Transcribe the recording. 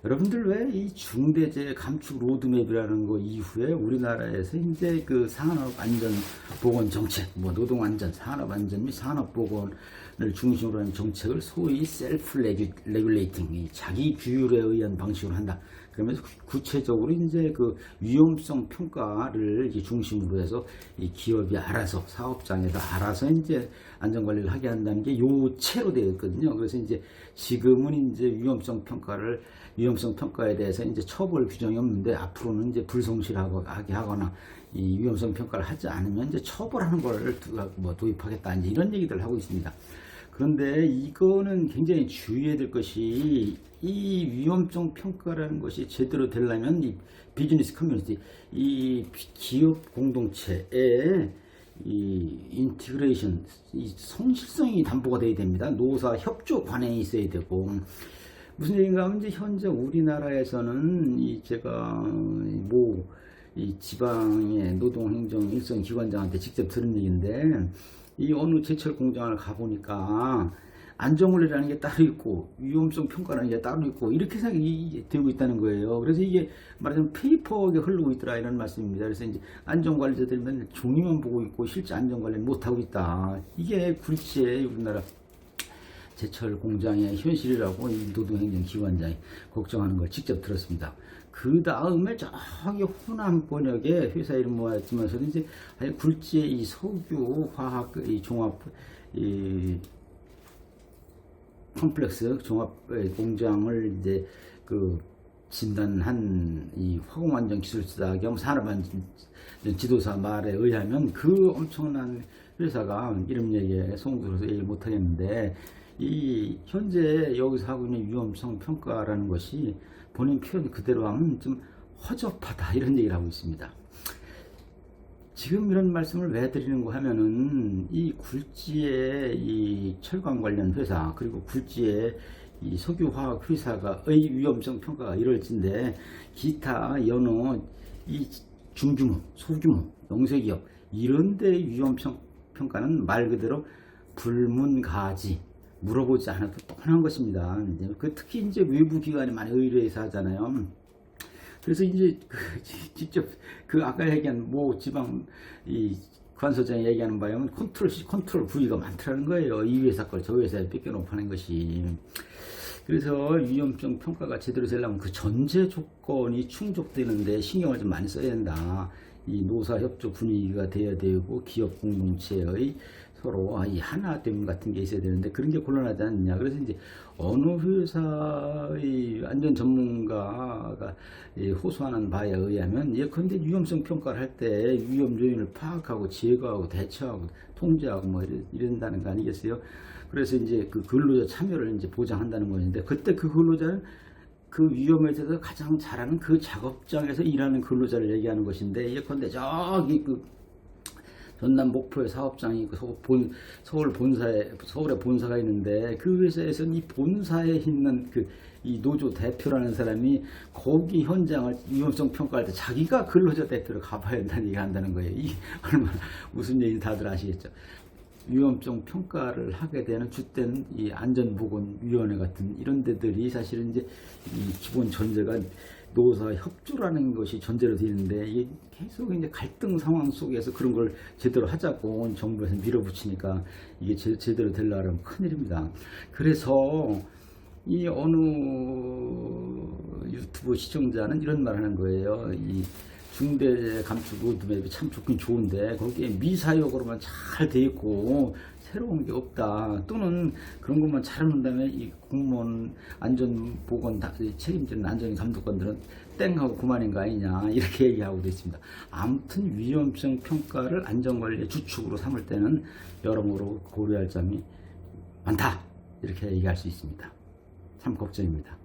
여러분들 왜 이 중대재해 감축 로드맵이라는 거 이후에 우리나라에서 이제 그 산업안전보건 정책, 뭐 노동안전, 산업안전 및 산업보건을 중심으로 하는 정책을 소위 셀프 레귤레이팅, 자기 규율에 의한 방식으로 한다. 그러면서 구체적으로 이제 그 위험성 평가를 중심으로 해서 이 기업이 알아서 사업장에서 알아서 이제 안전관리를 하게 한다는 게 요체로 되어 있거든요. 그래서 이제 지금은 이제 위험성 평가에 대해서 이제 처벌 규정이 없는데 앞으로는 이제 불성실하게 하거나 이 위험성 평가를 하지 않으면 이제 처벌하는 걸 도입하겠다 이제 이런 얘기들을 하고 있습니다. 그런데 이거는 굉장히 주의해야 될 것이 이 위험성 평가라는 것이 제대로 되려면 이 비즈니스 커뮤니티, 이 기업 공동체의 이 인티그레이션, 이 성실성이 담보가 돼야 됩니다. 노사 협조 관행이 있어야 되고, 무슨 얘기인가 하면 이제 현재 우리나라에서는 이 제가 이 지방의 노동행정 일선기관장한테 직접 들은 얘기인데, 이 어느 제철 공장을 가보니까 안전관리라는 게 따로 있고 위험성 평가라는 게 따로 있고 이렇게 생각이 되고 있다는 거예요. 그래서 이게 말하자면 페이퍼가 흐르고 있더라 이런 말씀입니다. 그래서 이제 안전관리자들이 맨날 종이만 보고 있고 실제 안전관리를 못하고 있다. 이게 굴지의 우리나라 제철 공장의 현실이라고 이 노동행정기관장이 걱정하는 걸 직접 들었습니다. 그 다음에 저기 호남 번역의 회사 이름 모았지만서 이제 굴지의 이 석유 화학 이 종합 이 컴플렉스 종합 공장을 이제 그 진단한 이 화공안전기술사 겸 산업안전 지도사 말에 의하면 그 엄청난 회사가 이름 얘기에 송들어서 얘기 못하겠는데 이 현재 여기서 하고 있는 위험성 평가라는 것이 본인 표현 그대로 하면 좀 허접하다 이런 얘기를 하고 있습니다. 지금 이런 말씀을 왜 드리는가 하면은 이 굴지의 이 철강 관련 회사 그리고 굴지의 이 석유화학 회사가의 위험성 평가가 이럴진데 기타 여러 이 중규모, 소규모, 영세기업 이런데 위험성 평가는 말 그대로 불문가지 물어보지 않아도 뻔한 것입니다. 특히 이제 외부 기관이 많이 의뢰해서 하잖아요. 그래서 이제 직접 아까 얘기한 지방 이 관서장이 얘기하는 바에 는 컨트롤 부위가 많더라는 거예요. 이 회사 걸 저 회사에 뺏겨놓고 하는 것이. 그래서 위험성 평가가 제대로 되려면 그 전제 조건이 충족되는데 신경을 좀 많이 써야 된다. 이 노사협조 분위기가 돼야 되고 기업 공동체의 서로 이 하나됨 같은 게 있어야 되는데 그런 게 곤란하지 않느냐. 그래서 이제 어느 회사의 안전 전문가가 호소하는 바에 의하면 예컨대 위험성 평가를 할 때 위험 요인을 파악하고 제거하고 대처하고 통제하고 이런다는 거 아니겠어요? 그래서 이제 그 근로자 참여를 이제 보장한다는 것인데 그때 그 근로자는 그 위험에 대해서 가장 잘하는 그 작업장에서 일하는 근로자를 얘기하는 것인데 예컨대 저기 전남 목포의 사업장이 있고 서울의 본사가 있는데 그 회사에서는 이 본사에 있는 이 노조 대표라는 사람이 거기 현장을 위험성 평가할 때 자기가 근로자 대표로 가봐야 된다는 얘기를 한다는 거예요. 이 얼마나 무슨 얘기인지 다들 아시겠죠. 위험성 평가를 하게 되는 주된 이 안전보건위원회 같은 이런 데들이 사실은 이제 이 기본 전제가 노사 협조라는 것이 전제로 되어 있는데 이게 계속 이제 갈등 상황 속에서 그런 걸 제대로 하자고 정부에서 밀어붙이니까 이게 제대로 되려면 큰일입니다. 그래서 이 어느 유튜브 시청자는 이런 말 하는 거예요. 이 중대재해 감축 로드맵이 참 좋긴 좋은데 거기에 미사역으로만 잘 돼 있고 새로운 게 없다. 또는 그런 것만 잘하는 다음에 이 공무원 안전보건 책임지는 안전감독관들은 땡하고 그만인 거 아니냐 이렇게 얘기하고 있습니다. 아무튼 위험성 평가를 안전관리의 주축으로 삼을 때는 여러모로 고려할 점이 많다 이렇게 얘기할 수 있습니다. 참 걱정입니다.